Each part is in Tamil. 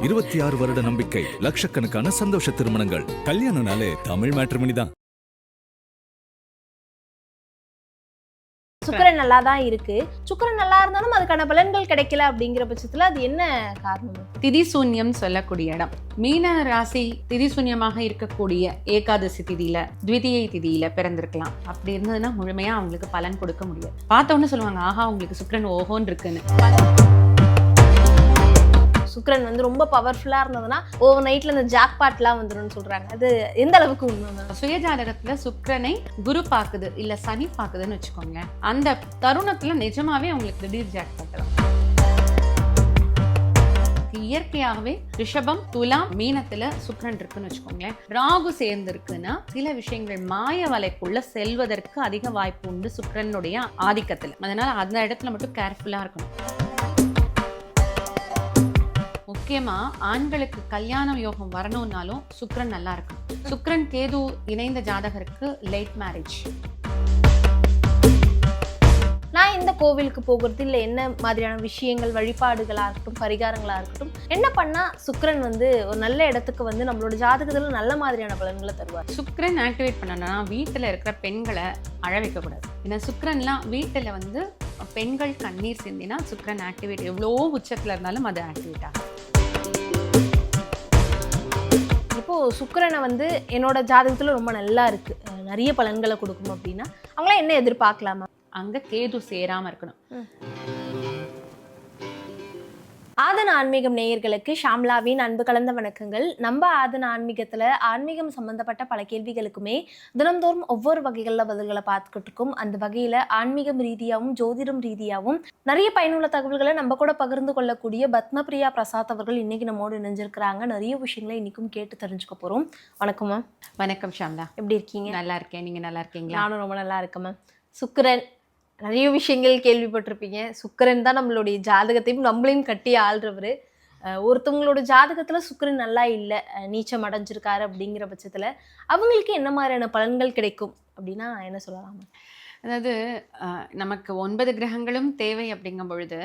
26 வருட நம்பிக்கை, லட்சக்கணக்கான சந்தோஷ திருமணங்கள். கல்யாணம்னாலே தமிழ் மேட்ரிமோனி தான். சுக்கிரன் நல்லா தான் இருக்கு. சுக்கிரன் நல்லா இருந்தாலும் அதுக்கான பலன்கள் கிடைக்கல அப்படிங்கிற பட்சத்துல அது என்ன காரணம்? திதிசூன்யம் சொல்லக்கூடிய இடம். மீன ராசி திதிசூன்யமாக இருக்கக்கூடிய ஏகாதசி திதியில, த்விதியை திதியில பிறந்திருக்கலாம். அப்படி இருந்ததுன்னா முழுமையா அவங்களுக்கு பலன் கொடுக்க முடியாது. பார்த்தோன்னு சொல்லுவாங்க, ஆஹா உங்களுக்கு சுக்கிரன் ஓஹோன்னு இருக்குன்னு. சுக்கிரன் வந்து ரொம்ப பவர்ஃபுல்லா இருந்ததுன்னா ஓவர் நைட்ல இந்த ஜாக்பாட்லாம் வந்துரும்னு சொல்றாங்க. அது எந்த அளவுக்கு உண்மை? சுயஜாதகத்துல சுக்கிரனை குரு பாக்குது இல்ல சனி பாக்குதுன்னு வச்சுக்கோங்க, அந்த தருணத்துல நிஜமாவே அவங்களுக்கு திடீர் ஜாக்பாட் தான். இயற்கையாகவே ரிஷபம், துலாம், மீனத்துல சுக்கிரன் இருக்குன்னு வச்சுக்கோங்களேன். ராகு சேர்ந்து இருக்குன்னா சில விஷயங்கள் மாய வலைக்குள்ள செல்வதற்கு அதிக வாய்ப்பு உண்டு சுக்கிரனுடைய ஆதிக்கத்துல. அதனால அந்த இடத்துல மட்டும் கேர்ஃபுல்லா இருக்கணும். முக்கியமா ஆண்களுக்கு கல்யாண யோகம் வரணும்னாலும் சுக்கிரன் நல்லா இருக்கும். சுக்கிரன் கேது இணைந்த ஜாதகருக்கு லேட் மேரேஜ். நான் இந்த கோவிலுக்கு போகிறது இல்லை, என்ன மாதிரியான விஷயங்கள், வழிபாடுகளா இருக்கட்டும், பரிகாரங்களா இருக்கட்டும், என்ன பண்ணா சுக்கிரன் வந்து ஒரு நல்ல இடத்துக்கு வந்து நம்மளோட ஜாதகத்துல நல்ல மாதிரியான பலன்களை தருவார்? சுக்கிரன் ஆக்டிவேட் பண்ணனா வீட்டுல இருக்கிற பெண்களை அழ வைக்க கூடாது. ஏன்னா சுக்கிரன்லாம் வீட்டுல வந்து பெண்கள் கண்ணீர் சிந்தினா சுக்கிரன் ஆக்டிவேட், எவ்வளோ உச்சத்துல இருந்தாலும் அது ஆக்டிவேட் ஆகும். இப்போ சுக்கிரனை வந்து என்னோட ஜாதகத்துல ரொம்ப நல்லா இருக்கு, நிறைய பலன்களை கொடுக்கும் அப்படின்னா அவங்களாம் என்ன எதிர்பார்க்கலாமா? அங்க கேது சேராம இருக்கணும். ஆதன ஆன்மீகம் நேயர்களுக்கு ஷாம்லாவின் அன்பு கலந்த வணக்கங்கள். நம்ம ஆதன ஆன்மீகத்துல ஆன்மீகம் சம்பந்தப்பட்ட பல கேள்விகளுக்குமே தினந்தோறும் ஒவ்வொரு வகைகளில் பதில்களை பார்த்துக்கிட்டு இருக்கோம். அந்த வகையில ஆன்மீகம் ரீதியாகவும் ஜோதிடம் ரீதியாகவும் நிறைய பயனுள்ள தகவல்களை நம்ம கூட பகிர்ந்து கொள்ளக்கூடிய பத்மபிரியா பிரசாத் அவர்கள் இன்னைக்கு நம்மோடு இணைஞ்சிருக்கிறாங்க. நிறைய விஷயங்களை இன்னைக்கும் கேட்டு தெரிஞ்சுக்க போறோம். வணக்கம் மேம். வணக்கம் ஷாம்லா, எப்படி இருக்கீங்க? நல்லா இருக்கேன், நீங்க நல்லா இருக்கீங்களா? நானும் ரொம்ப நல்லா இருக்கேன் மேம். சுக்கிரன் நிறைய விஷயங்கள் கேள்விப்பட்டிருப்பீங்க. சுக்கிரன் தான் நம்மளுடைய ஜாதகத்தையும் நம்மளையும் கட்டி ஆள்றவர். ஒருத்தவங்களோட ஜாதகத்தில் சுக்கிரன் நல்லா இல்லை, நீச்சம் அடைஞ்சிருக்காரு அப்படிங்கிற பட்சத்தில் அவங்களுக்கு என்ன மாதிரியான பலன்கள் கிடைக்கும் அப்படின்னா என்ன சொல்லலாம்? அதாவது நமக்கு 9 கிரகங்களும் தேவை அப்படிங்கும் பொழுது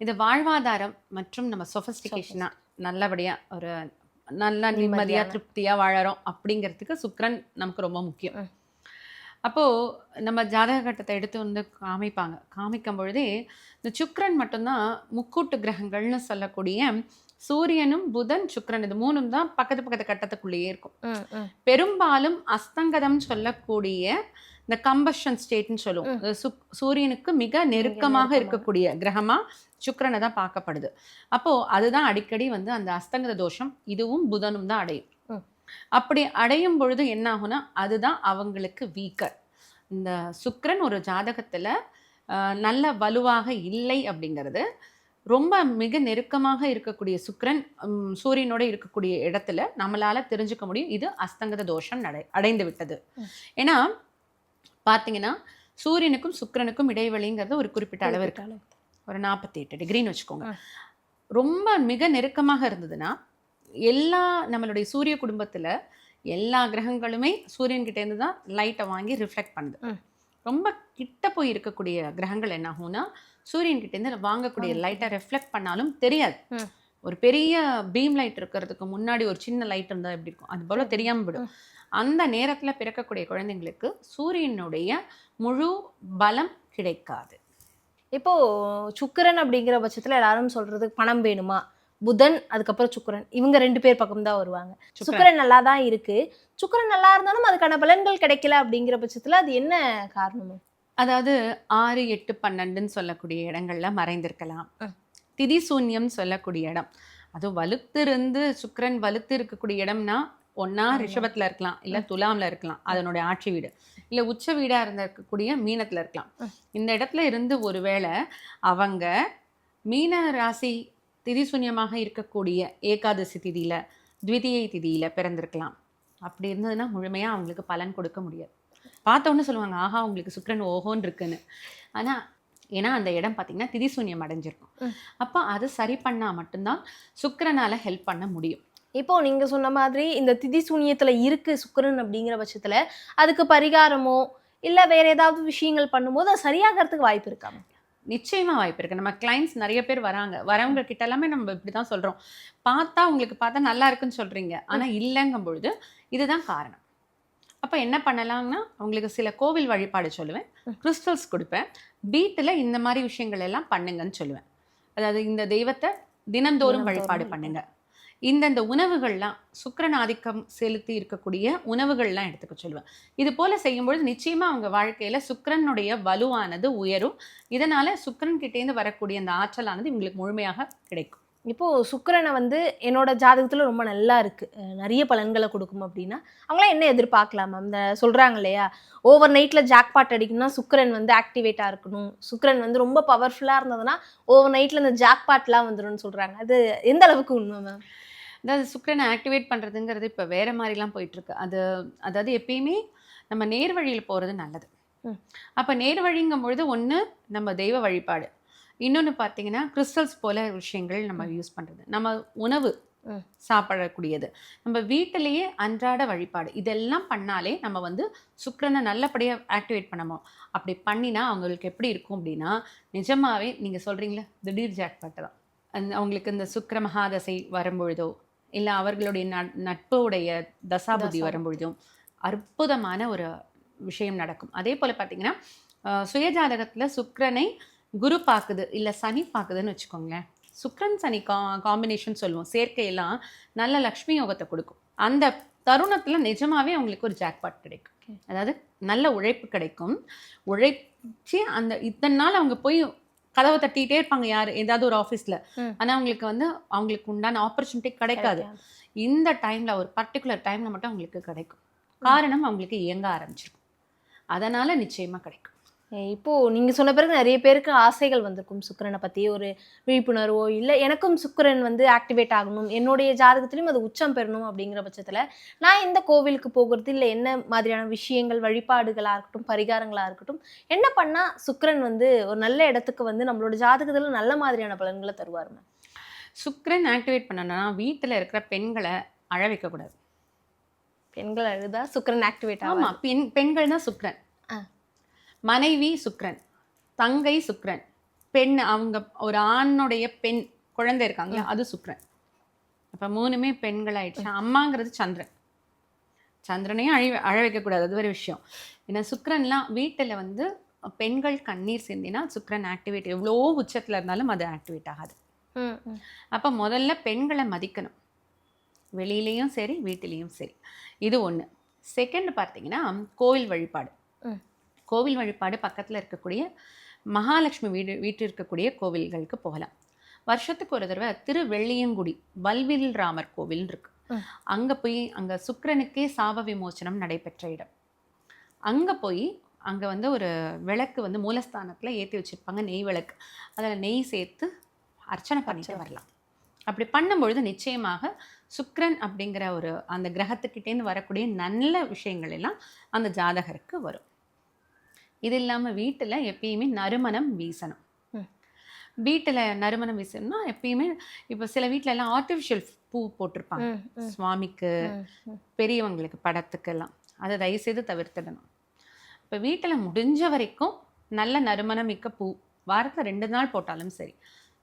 இது வாழ்வாதாரம் மற்றும் நம்ம சொஃபஸ்டிகேஷனாக நல்லபடியாக ஒரு நல்ல நிம்மதியாக திருப்தியாக வாழறோம் அப்படிங்கிறதுக்கு சுக்கிரன் நமக்கு ரொம்ப முக்கியம். அப்போது நம்ம ஜாதக கட்டத்தை எடுத்து வந்து காமிக்கும் பொழுதே இந்த சுக்கிரன் மட்டும்தான் முக்கூட்டு கிரகங்கள்னு சொல்லக்கூடிய சூரியனும் புதன் சுக்கிரன் இது மூணும் தான் பக்கத்து கட்டத்துக்குள்ளேயே இருக்கும். பெரும்பாலும் அஸ்தங்கதம் சொல்லக்கூடிய இந்த கம்பஷன் ஸ்டேட்னு சொல்லுவோம், சூரியனுக்கு மிக நெருக்கமாக இருக்கக்கூடிய கிரகமா சுக்கிரனை தான் பார்க்கப்படுது. அப்போது அதுதான் அடிக்கடி வந்து அந்த அஸ்தங்கத தோஷம் இதுவும் புதனும் தான் அடையும். அப்படி அடையும் பொழுது என்ன ஆகும்னா அதுதான் அவங்களுக்கு வீக்கர். இந்த சுக்கிரன் ஒரு ஜாதகத்துல நல்ல வலுவாக இல்லை அப்படிங்கிறது, ரொம்ப மிக நெருக்கமாக இருக்கக்கூடிய சுக்கிரன் சூரியனோட இருக்கக்கூடிய இடத்துல நம்மளால தெரிஞ்சுக்க முடியும் இது அஸ்தங்கத தோஷம் அடைந்து விட்டது. ஏன்னா பார்த்தீங்கன்னா சூரியனுக்கும் சுக்கிரனுக்கும் இடைவெளிங்கிறது ஒரு குறிப்பிட்ட அளவு இருக்கு, ஒரு 48 டிகிரின்னு வச்சுக்கோங்க. ரொம்ப மிக நெருக்கமாக இருந்ததுன்னா எல்லா நம்மளுடைய சூரிய குடும்பத்தில் எல்லா கிரகங்களுமே சூரியன்கிட்ட இருந்து தான் லைட்டை வாங்கி ரிஃப்ளெக்ட் பண்ணுது. ரொம்ப கிட்ட போய் இருக்கக்கூடிய கிரகங்கள் என்ன ஆகும்னா சூரியன்கிட்ட இருந்து வாங்கக்கூடிய லைட்டை ரிஃப்ளெக்ட் பண்ணாலும் தெரியாது. ஒரு பெரிய பீம் லைட் இருக்கிறதுக்கு முன்னாடி ஒரு சின்ன லைட் இருந்தால் எப்படி இருக்கும், அது போல தெரியாமல் விடும். அந்த நேரத்தில் பிறக்கக்கூடிய குழந்தைங்களுக்கு சூரியனுடைய முழு பலம் கிடைக்காது. இப்போ சுக்கிரன் அப்படிங்கிற பட்சத்தில் எல்லாரும் சொல்றது பணம் வேணுமா, புதன் அதுக்கப்புறம் சுக்கிரன், இவங்க 2 பேர் பக்கம் தான் வருவாங்க. சுக்கிரன் நல்லா தான் இருக்கு, சுக்கிரன் நல்லா இருந்தாலும் அதுக்கான பலன்கள் கிடைக்கல அப்படிங்கிற பட்சத்துல அது என்ன காரணம்? அதாவது 6, 8, 12ன்னு சொல்லக்கூடிய இடங்கள்ல மறைந்திருக்கலாம். திதிசூன்யம் சொல்லக்கூடிய இடம், அதுவும் வலுத்திருந்து சுக்கிரன் வலுத்து இருக்கக்கூடிய இடம்னா ஒன்னா ரிஷபத்துல இருக்கலாம், இல்ல துலாம்ல இருக்கலாம், அதனுடைய ஆட்சி வீடு, இல்ல உச்ச வீடா இருக்கக்கூடிய மீனத்துல இருக்கலாம். இந்த இடத்துல இருந்து ஒருவேளை அவங்க மீன ராசி திதிசூன்யமாக இருக்கக்கூடிய ஏகாதசி திதியில, த்விதியை திதியில பிறந்திருக்கலாம். அப்படி இருந்ததுன்னா முழுமையா அவங்களுக்கு பலன் கொடுக்க முடியாது. பார்த்தோன்னு சொல்லுவாங்க, ஆஹா உங்களுக்கு சுக்கிரன் ஓஹோன்னு இருக்குன்னு. ஆனா ஏன்னா அந்த இடம் பார்த்தீங்கன்னா திதிசூன்யம் அடைஞ்சிருக்கும். அப்போ அது சரி பண்ணா மட்டும்தான் சுக்கிரனால ஹெல்ப் பண்ண முடியும். இப்போ நீங்க சொன்ன மாதிரி இந்த திதி சூன்யத்துல இருக்கு சுக்கிரன் அப்படிங்கிற பட்சத்துல அதுக்கு பரிகாரமோ இல்ல வேற ஏதாவது விஷயங்கள் பண்ணும்போது அது சரியாகிறதுக்கு வாய்ப்பு இருக்காம? நிச்சயமா வாய்ப்பு இருக்கு. நம்ம கிளைண்ட்ஸ் நிறைய பேர் வராங்க. வரவங்க கிட்ட எல்லாமே நம்ம இப்படி தான் சொல்றோம். பார்த்தா உங்களுக்கு பார்த்தா நல்லா இருக்குன்னு சொல்றீங்க. ஆனா இல்லங்கும் பொழுது இதுதான் காரணம். அப்ப என்ன பண்ணலாம்னா, உங்களுக்கு சில கோவில் வழிபாடு சொல்லுவேன். கிறிஸ்டல்ஸ் குடுப்பேன். வீட்டுல இந்த மாரி விஷயங்கள் எல்லாம் பண்ணுங்கன்னு சொல்லுவேன். அதாவது இந்த தெய்வத்த தினந்தோறும் வழிபாடு பண்ணுங்க. இந்தந்த உணவுகள்லாம் சுக்கிரன் ஆதிக்கம் செலுத்தி இருக்கக்கூடிய உணவுகள்லாம் எடுத்துக்க சொல்லுவேன். இது போல செய்யும்பொழுது நிச்சயமா அவங்க வாழ்க்கையில சுக்கிரனுடைய வலுவானது உயரும். இதனால சுக்கிரன் கிட்டேருந்து வரக்கூடிய அந்த ஆற்றலானது இவங்களுக்கு முழுமையாக கிடைக்கும். இப்போ சுக்கிரனை வந்து என்னோட ஜாதகத்துல ரொம்ப நல்லா இருக்கு, நிறைய பலன்களை கொடுக்கும் அப்படின்னா அவங்களாம் என்ன எதிர்பார்க்கலாம் மேம்? இந்த சொல்றாங்க இல்லையா, ஓவர் நைட்ல ஜாக்பாட் அடிக்கணும்னா சுக்கிரன் வந்து ஆக்டிவேட்டா இருக்கணும், சுக்கிரன் வந்து ரொம்ப பவர்ஃபுல்லா இருந்ததுன்னா ஓவர் நைட்ல இந்த ஜாக்பாட்லாம் வந்துரும்னு சொல்றாங்க. அது எந்த அளவுக்கு உண்மை மேம்? அதாவது சுக்கிரனை ஆக்டிவேட் பண்ணுறதுங்கிறது இப்போ வேறு மாதிரிலாம் போயிட்டுருக்கு. அதாவது எப்பயுமே நம்ம நேர் வழியில் போகிறது நல்லது. அப்போ நேர் வழிங்கும் பொழுது ஒன்று நம்ம தெய்வ வழிபாடு, இன்னொன்று பார்த்தீங்கன்னா கிறிஸ்டல்ஸ் போல விஷயங்கள் நம்ம யூஸ் பண்ணுறது, நம்ம உணவு சாப்பிடக்கூடியது, நம்ம வீட்டிலேயே அன்றாட வழிபாடு, இதெல்லாம் பண்ணாலே நம்ம வந்து சுக்கிரனை நல்லபடியாக ஆக்டிவேட் பண்ணணும். அப்படி பண்ணினா அவங்களுக்கு எப்படி இருக்கும் அப்படின்னா, நிஜமாவே நீங்கள் சொல்கிறீங்களே திடீர் ஜாக்பாட்டு தான். அவங்களுக்கு இந்த சுக்கிர மகாதசை வரும்பொழுதோ இல்லை அவர்களுடைய நட்புடைய தசாபுதி வரும்பொழுதும் அற்புதமான ஒரு விஷயம் நடக்கும். அதே போல் பார்த்தீங்கன்னா சுயஜாதகத்தில் சுக்கிரனை குரு பார்க்குது இல்லை சனி பார்க்குதுன்னு வச்சுக்கோங்களேன். சுக்கிரன் சனி காம்பினேஷன் சொல்லுவோம், சேர்க்கையெல்லாம் நல்ல லக்ஷ்மி யோகத்தை கொடுக்கும். அந்த தருணத்தில் நிஜமாவே அவங்களுக்கு ஒரு ஜாக்பாட் கிடைக்கும். அதாவது நல்ல உழைப்பு கிடைக்கும். உழைச்சி அந்த இத்தனை நாள் அவங்க போய் கதவை தட்டிகிட்டே இருப்பாங்க யார் ஏதாவது ஒரு ஆஃபீஸில், ஆனால் அவங்களுக்கு வந்து அவங்களுக்கு உண்டான ஆப்பர்ச்சுனிட்டி கிடைக்காது. இந்த டைமில் ஒரு பர்டிகுலர் டைமில் மட்டும் அவங்களுக்கு கிடைக்கும். காரணம் அவங்களுக்கு இயங்க ஆரம்பிச்சிருக்கும். அதனால் நிச்சயமாக கிடைக்கும். இப்போ நீங்க சொன்ன பிறகு நிறைய பேருக்கு ஆசைகள் வந்திருக்கும் சுக்கிரனை பத்தி, ஒரு விழிப்புணர்வோ இல்லை எனக்கும் சுக்கிரன் வந்து ஆக்டிவேட் ஆகணும், என்னுடைய ஜாதகத்திலையும் அது உச்சம் பெறணும் அப்படிங்கிற பட்சத்துல நான் இந்த கோவிலுக்கு போகிறது இல்லை என்ன மாதிரியான விஷயங்கள் வழிபாடுகளா இருக்கட்டும் பரிகாரங்களா இருக்கட்டும் என்ன பண்ணா சுக்கிரன் வந்து ஒரு நல்ல இடத்துக்கு வந்து நம்மளோட ஜாதகத்துல நல்ல மாதிரியான பலன்களை தருவாருங்க? சுக்கிரன் ஆக்டிவேட் பண்ணணும்னா வீட்டில் இருக்கிற பெண்களை அழ வைக்கக்கூடாது. பெண்கள் அழுதா சுக்கிரன் ஆக்டிவேட் ஆகும்? ஆமாம், பெண்கள் தான் சுக்கிரன். மனைவி சுக்கிரன், தங்கை சுக்கிரன், பெண் அவங்க ஒரு ஆணுடைய பெண் குழந்தை இருக்காங்களா அது சுக்கிரன். அப்போ மூணுமே பெண்கள் ஆயிடுச்சு. அம்மாங்கிறது சந்திரன். சந்திரனையும் அழ வைக்கக்கூடாது, அது ஒரு விஷயம். ஏன்னா சுக்கிரன்லாம் வீட்டில் வந்து பெண்கள் கண்ணீர் சிந்தினா சுக்கிரன் ஆக்டிவேட் எவ்வளோ உச்சத்தில் இருந்தாலும் அது ஆக்டிவேட் ஆகாது. அப்போ முதல்ல பெண்களை மதிக்கணும், வெளியிலையும் சரி வீட்டிலையும் சரி. இது ஒன்று. செகண்ட் பார்த்தீங்கன்னா கோவில் வழிபாடு. கோவில் வழிபாடு பக்கத்தில் இருக்கக்கூடிய மகாலட்சுமி வீட்டு இருக்கக்கூடிய கோவில்களுக்கு போகலாம். வருஷத்துக்கு ஒரு தடவை திருவெள்ளியங்குடி வல்வில் ராமர் கோவில் இருக்கு. அங்கே போய் அங்கே சுக்கிரனுக்கே சாப விமோச்சனம் நடைபெற்ற இடம். அங்கே போய் அங்கே வந்து ஒரு விளக்கு வந்து மூலஸ்தானத்தில் ஏற்றி வச்சுருப்பாங்க, நெய் விளக்கு. அதில் நெய் சேர்த்து அர்ச்சனை பண்ணிட்டு வரலாம். அப்படி பண்ணும்பொழுது நிச்சயமாக சுக்கிரன் அப்படிங்கிற ஒரு அந்த கிரகத்துக்கிட்டேருந்து வரக்கூடிய நல்ல விஷயங்கள் எல்லாம் அந்த ஜாதகருக்கு வரும். இது இல்லாமல் வீட்டில் எப்பயுமே நறுமணம் வீசணும். வீட்டில் நறுமணம் வீசணும்னா எப்பயுமே இப்போ சில வீட்டில எல்லாம் ஆர்டிஃபிஷியல் பூ போட்டிருப்பாங்க சுவாமிக்கு, பெரியவங்களுக்கு, படத்துக்கெல்லாம். அதை தயவுசெய்து தவிர்த்திடணும். இப்போ வீட்டில் முடிஞ்ச வரைக்கும் நல்ல நறுமணம் மிக்க பூ, வாரத்தில் 2 நாள் போட்டாலும் சரி,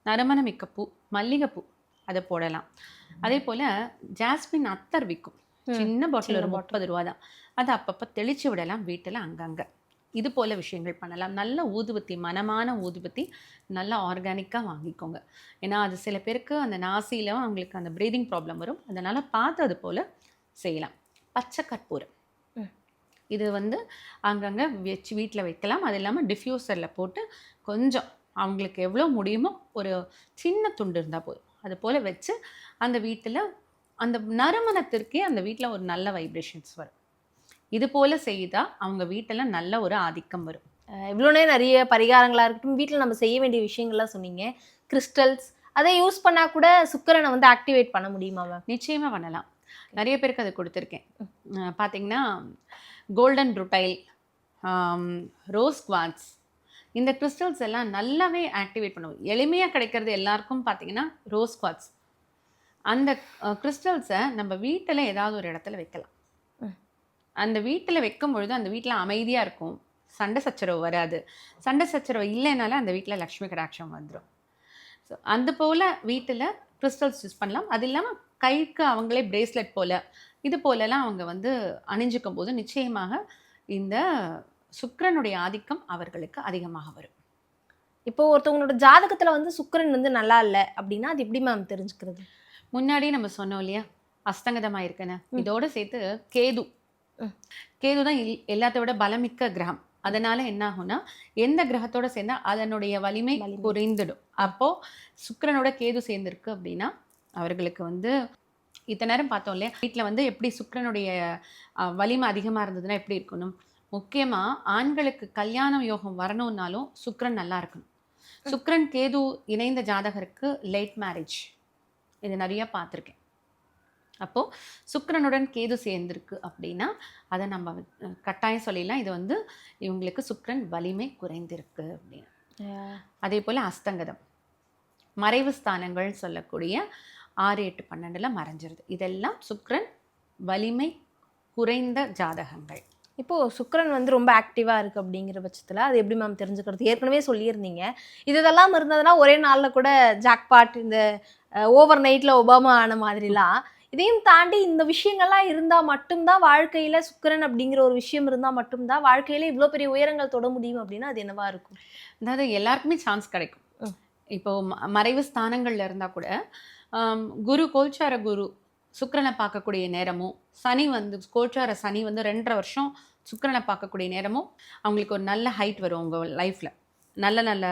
நறுமணம் மிக்க பூ, மல்லிகைப்பூ அதை போடலாம். அதே போல் ஜாஸ்மின் அத்தர் விற்கும், சின்ன பாட்டில் ஒரு 30 ரூபா தான். அதை அப்பப்போ தெளித்து விடலாம் வீட்டில் அங்கங்கே. இது போல் விஷயங்கள் பண்ணலாம். நல்ல ஊதுபத்தி, மனமான ஊதுபத்தி நல்லா ஆர்கானிக்காக வாங்கிக்கோங்க. ஏன்னா அது சில பேருக்கு அந்த நாசியில் அவங்களுக்கு அந்த ப்ரீதிங் ப்ராப்ளம் வரும். அதனால் பார்த்து அது போல் செய்யலாம். பச்சை கற்பூரம் இது வந்து அங்கங்கே வச்சு வீட்டில் வைக்கலாம். அது இல்லாமல் டிஃப்யூசரில் போட்டு கொஞ்சம் அவங்களுக்கு எவ்வளோ முடியுமோ ஒரு சின்ன துண்டு இருந்தால் போதும், அது போல் வச்சு அந்த வீட்டில் அந்த நறுமணத்திற்கே அந்த வீட்டில் ஒரு நல்ல வைப்ரேஷன்ஸ் வரும். இது போல் செய்தால் அவங்க வீட்டில் நல்ல ஒரு ஆதிக்கம் வரும். இவ்வளோனே நிறைய பரிகாரங்களாக இருக்கட்டும், வீட்டில் நம்ம செய்ய வேண்டிய விஷயங்கள்லாம் சொன்னீங்க. கிறிஸ்டல்ஸ் அதை யூஸ் பண்ணால் கூட சுக்கிரனை வந்து ஆக்டிவேட் பண்ண முடியுமா மேம்? நிச்சயமாக பண்ணலாம். நிறைய பேருக்கு அதை கொடுத்துருக்கேன். பார்த்தீங்கன்னா கோல்டன் ருட்டைல், ரோஸ் குவார்ட்ஸ், இந்த கிறிஸ்டல்ஸ் எல்லாம் நல்லாவே ஆக்டிவேட் பண்ணுவோம். எளிமையாக கிடைக்கிறது எல்லாருக்கும் பார்த்தீங்கன்னா ரோஸ் குவார்ட்ஸ். அந்த கிறிஸ்டல்ஸை நம்ம வீட்டில் ஏதாவது ஒரு இடத்துல வைக்கலாம். அந்த வீட்டில் வைக்கும் பொழுது அந்த வீட்டில் அமைதியாக இருக்கும், சண்டை சச்சரவு வராது. சண்டை சச்சரவு இல்லைனால அந்த வீட்டில் லக்ஷ்மி கடாட்சம் வந்துடும். ஸோ அந்த போல் வீட்டில் கிறிஸ்டல்ஸ் யூஸ் பண்ணலாம். அது இல்லாமல் கைக்கு அவங்களே பிரேஸ்லெட் போல் இது போலலாம் அவங்க வந்து அணிஞ்சிக்கும் போது நிச்சயமாக இந்த சுக்கிரனுடைய ஆதிக்கம் அவர்களுக்கு அதிகமாக வரும். இப்போ ஒருத்தவங்களோட ஜாதகத்துல வந்து சுக்கிரன் வந்து நல்லா இல்லை அப்படின்னா அது எப்படி மேம் தெரிஞ்சுக்கிறது? முன்னாடி நம்ம சொன்னோம் இல்லையா, அஸ்தங்கதமாக இருக்குன்னு. இதோட சேர்த்து கேது கேது தான் எல்லாத்த விட பலமிக்க கிரகம். அதனால என்ன ஆகும்னா, எந்த கிரகத்தோட சேர்ந்தா அதனுடைய வலிமை குறைந்துடும். அப்போ சுக்கிரனோட கேது சேர்ந்திருக்கு அப்படின்னா அவர்களுக்கு வந்து இத்தனை நேரம் பார்த்தோம் இல்லையா, வீட்டில் வந்து எப்படி சுக்கிரனுடைய வலிமை அதிகமாக இருந்ததுன்னா எப்படி இருக்கணும். முக்கியமாக ஆண்களுக்கு கல்யாணம் யோகம் வரணும்னாலும் சுக்கிரன் நல்லா இருக்கணும். சுக்கிரன் கேது இணைந்த ஜாதகருக்கு லேட் மேரேஜ் இது நிறைய பார்த்துருக்கேன். அப்போது சுக்கிரனுடன் கேது சேர்ந்திருக்கு அப்படின்னா அதை நம்ம கட்டாயம் சொல்லிடலாம், இது வந்து இவங்களுக்கு சுக்கிரன் வலிமை குறைந்திருக்கு அப்படின்னு. அதே போல் அஸ்தங்கதம், மறைவு ஸ்தானங்கள் சொல்லக்கூடிய 6, 8, 12 மறைஞ்சிருது. இதெல்லாம் சுக்கிரன் வலிமை குறைந்த ஜாதகங்கள். இப்போ சுக்கிரன் வந்து ரொம்ப ஆக்டிவா இருக்கு அப்படிங்கிற பட்சத்துல அது எப்படி மேம் தெரிஞ்சுக்கிறது? ஏற்கனவே சொல்லியிருந்தீங்க இதெல்லாம் இருந்ததுன்னா ஒரே நாள்ல கூட ஜாக்பாட், இந்த ஓவர் நைட்ல ஒபாமா ஆன மாதிரிலாம். இதையும் தாண்டி இந்த விஷயங்கள்லாம் இருந்தா மட்டும்தான் வாழ்க்கையில சுக்கிரன் அப்படிங்கிற ஒரு விஷயம் இருந்தா மட்டும்தான் வாழ்க்கையில இவ்வளோ பெரிய உயரங்கள் தொட முடியும் அப்படின்னா அது என்னவா இருக்கும்? அதாவது எல்லாருக்குமே சான்ஸ் கிடைக்கும். இப்போ மறைவு ஸ்தானங்கள்ல இருந்தா கூட குரு கோல்சார குரு சுக்கிரனை பார்க்கக்கூடிய நேரமும், சனி வந்து கோல்சார சனி வந்து 2.5 வருஷம் சுக்கிரனை பார்க்கக்கூடிய நேரமும் அவங்களுக்கு ஒரு நல்ல ஹைட் வரும். உங்க லைஃப்ல நல்ல நல்ல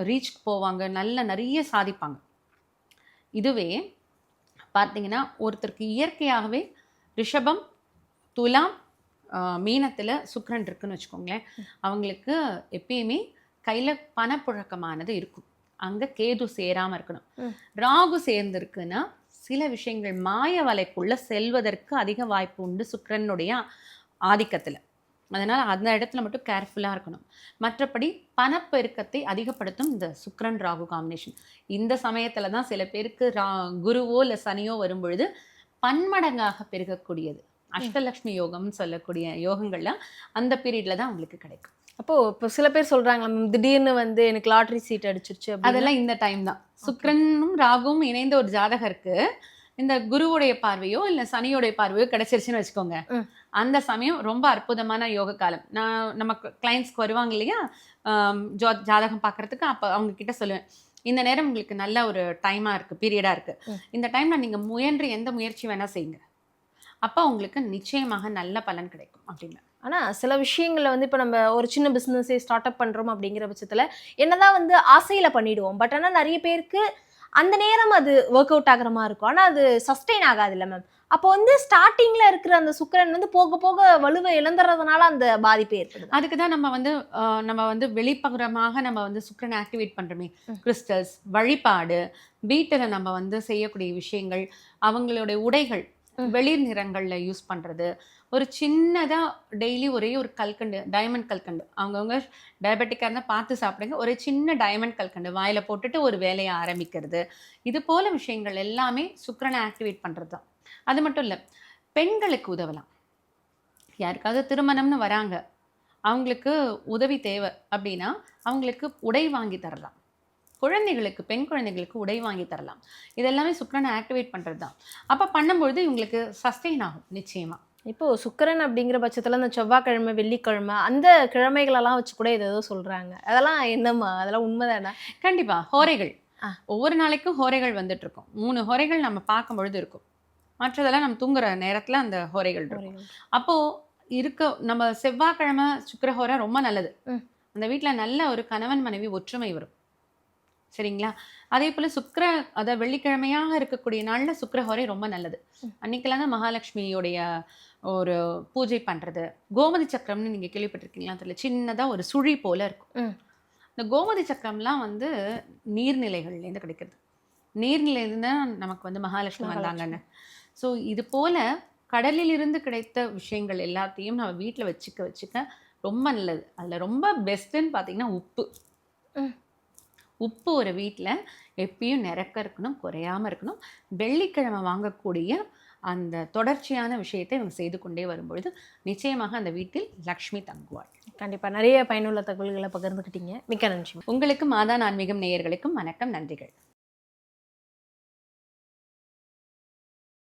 ரீச் போவாங்க, நிறைய சாதிப்பாங்க. இதுவே பார்த்தீங்கன்னா ஒருத்தருக்கு இயற்கையாகவே ரிஷபம், துலாம், மீனத்தில் சுக்கிரன் இருக்குன்னு வச்சுக்கோங்களேன், அவங்களுக்கு எப்பயுமே கையில் பணப்புழக்கமானது இருக்கும். அங்கே கேது சேராமல் இருக்கணும். ராகு சேர்ந்துருக்குன்னா சில விஷயங்கள் மாய வலைக்குள்ளே செல்வதற்கு அதிக வாய்ப்பு உண்டு சுக்கிரனுடைய ஆதிக்கத்தில். அதனால் அந்த இடத்துல மட்டும் கேர்ஃபுல்லாக இருக்கணும். மற்றபடி பணப்பெருக்கத்தை அதிகப்படுத்தும் இந்த சுக்கிரன் ராகு காம்பினேஷன். இந்த சமயத்தில் தான் சில பேருக்கு குருவோ இல்லை சனியோ வரும்பொழுது பன்மடங்காக பெருகக்கூடியது. அஷ்டலக்ஷ்மி யோகம்னு சொல்லக்கூடிய யோகங்கள்லாம் அந்த பீரியட்ல தான் அவங்களுக்கு கிடைக்கும். இப்போ சில பேர் சொல்றாங்க திடீர்னு வந்து எனக்கு லாட்ரி சீட் அடிச்சிருச்சு, அதெல்லாம் இந்த டைம் தான். சுக்கிரனும் ராகுவும் இணைந்த ஒரு ஜாதகருக்கு இந்த குருவுடைய பார்வையோ இல்லை சனியோடைய பார்வையோ கிடைச்சிருச்சுன்னு வச்சுக்கோங்க, அந்த சமயம் ரொம்ப அற்புதமான யோக காலம். நம்ம கிளைண்ட்ஸ்க்கு வருவாங்க இல்லையா ஜாதகம் பார்க்கறதுக்கு, அப்போ அவங்க கிட்ட சொல்லுவேன், இந்த நேரம் உங்களுக்கு நல்ல ஒரு டைமாக இருக்குது, பீரியடாக இருக்குது. இந்த டைமில் நீங்கள் முயன்று எந்த முயற்சி வேணால் செய்யுங்க, அப்போ உங்களுக்கு நிச்சயமாக நல்ல பலன் கிடைக்கும் அப்படின்னு. ஆனால் சில விஷயங்களில் வந்து இப்போ நம்ம ஒரு சின்ன பிஸ்னஸே ஸ்டார்ட் அப் பண்ணுறோம் அப்படிங்கிற பட்சத்தில் என்னதான் வந்து ஆசையில் பண்ணிவிடுவோம். பட் ஆனால் நிறைய பேருக்கு அந்த நேரம் அது ஒர்க் அவுட் ஆகிற மாதிரி இருக்கும், ஆனால் அது சஸ்டெயின் ஆகாது இல்லை மேம். அப்போ வந்து ஸ்டார்டிங்கில் இருக்கிற அந்த சுக்கிரன் வந்து போக போக வலுவை இழந்துறதுனால அந்த பாதிப்பு ஏற்படுது. அதுக்கு தான் நம்ம வந்து வெளிப்பகுறமாக நம்ம வந்து சுக்கிரனை ஆக்டிவேட் பண்ணுறோமே, கிறிஸ்டல்ஸ், வழிபாடு, வீட்டில் நம்ம வந்து செய்யக்கூடிய விஷயங்கள், அவங்களுடைய உடைகள் வெளிர் நிறங்களில் யூஸ் பண்ணுறது, ஒரு சின்னதாக டெய்லி ஒரே ஒரு கல்கண்டு, டைமண்ட் கல்கண்டு, அவங்கவுங்க டயபெட்டிக்காக இருந்தால் பார்த்து சாப்பிடுங்க, ஒரு சின்ன டைமண்ட் கல்கண்டு வாயில் போட்டுட்டு ஒரு வேலையை ஆரம்பிக்கிறது, இது போல் விஷயங்கள் எல்லாமே சுக்கிரனை ஆக்டிவேட் பண்ணுறது தான். அது மட்டும் இல்லை, பெண்களுக்கு உதவலாம். யாருக்காவது திருமணம்னு வராங்க, அவங்களுக்கு உதவி தேவை அப்படின்னா அவங்களுக்கு உடை வாங்கி தரலாம். குழந்தைகளுக்கு, பெண் குழந்தைகளுக்கு உடை வாங்கி தரலாம். இதெல்லாமே சுக்கிரனை ஆக்டிவேட் பண்ணுறது தான். அப்போ பண்ணும்பொழுது இவங்களுக்கு சஸ்டெயின் ஆகும் நிச்சயமாக. இப்போது சுக்கிரன் அப்படிங்கிற பட்சத்தில் இந்த செவ்வாய்க்கிழமை, வெள்ளிக்கிழமை அந்த கிழமைகளெல்லாம் வச்சு கூட ஏதோ சொல்கிறாங்க, அதெல்லாம் என்னம்மா, அதெல்லாம் உண்மைதானே? கண்டிப்பாக. ஹோரைகள் ஒவ்வொரு நாளைக்கும் ஹோரைகள் வந்துட்டுருக்கும். 3 ஹோரைகள் நம்ம பார்க்கும் பொழுது இருக்கும். மற்றதெல்லாம் நம்ம தூங்குற நேரத்தில் அந்த ஹோரைகள் இருக்கும். அப்போது நம்ம செவ்வாய்க்கிழமை சுக்கிரஹோரை ரொம்ப நல்லது. அந்த வீட்டில் நல்ல ஒரு கணவன் மனைவி ஒற்றுமை வரும். சரிங்களா? அதே போல் அதாவது வெள்ளிக்கிழமையாக இருக்கக்கூடிய நாளில் சுக்கிரஹோரை ரொம்ப நல்லது. அன்னைக்கெல்லாம் தான் மகாலட்சுமியோடைய ஒரு பூஜை பண்ணுறது. கோமதி சக்கரம்னு நீங்கள் கேள்விப்பட்டிருக்கீங்களா தெரியல, சின்னதாக ஒரு சுழி போல் இருக்கும். இந்த கோமதி சக்கரம்லாம் வந்து நீர்நிலைகள்லேருந்து கிடைக்கிறது. நீர்நிலையிலேருந்து தான் நமக்கு வந்து மகாலட்சுமி வந்தாங்கன்னு. ஸோ இது போல் கடலிலிருந்து கிடைத்த விஷயங்கள் எல்லாத்தையும் நம்ம வீட்டில் வச்சுக்க ரொம்ப நல்லது. அதில் ரொம்ப பெஸ்ட்டுன்னு பார்த்தீங்கன்னா உப்பு ஒரு வீட்டில் எப்பயும் நிறக்க இருக்கணும், குறையாமல் இருக்கணும். வெள்ளிக்கிழமை வாங்கக்கூடிய அந்த தொடர்ச்சியான விஷயத்தை இவங்க செய்து கொண்டே வரும்பொழுது நிச்சயமாக அந்த வீட்டில் லக்ஷ்மி தங்குவாள். கண்டிப்பா நிறைய பயனுள்ள தகவல்களை பகிர்ந்துக்கிட்டீங்க. மிக்க நன்றி. உங்களுக்கு மாதான் ஆன்மீகம் நேயர்களுக்கும் வணக்கம், நன்றிகள்.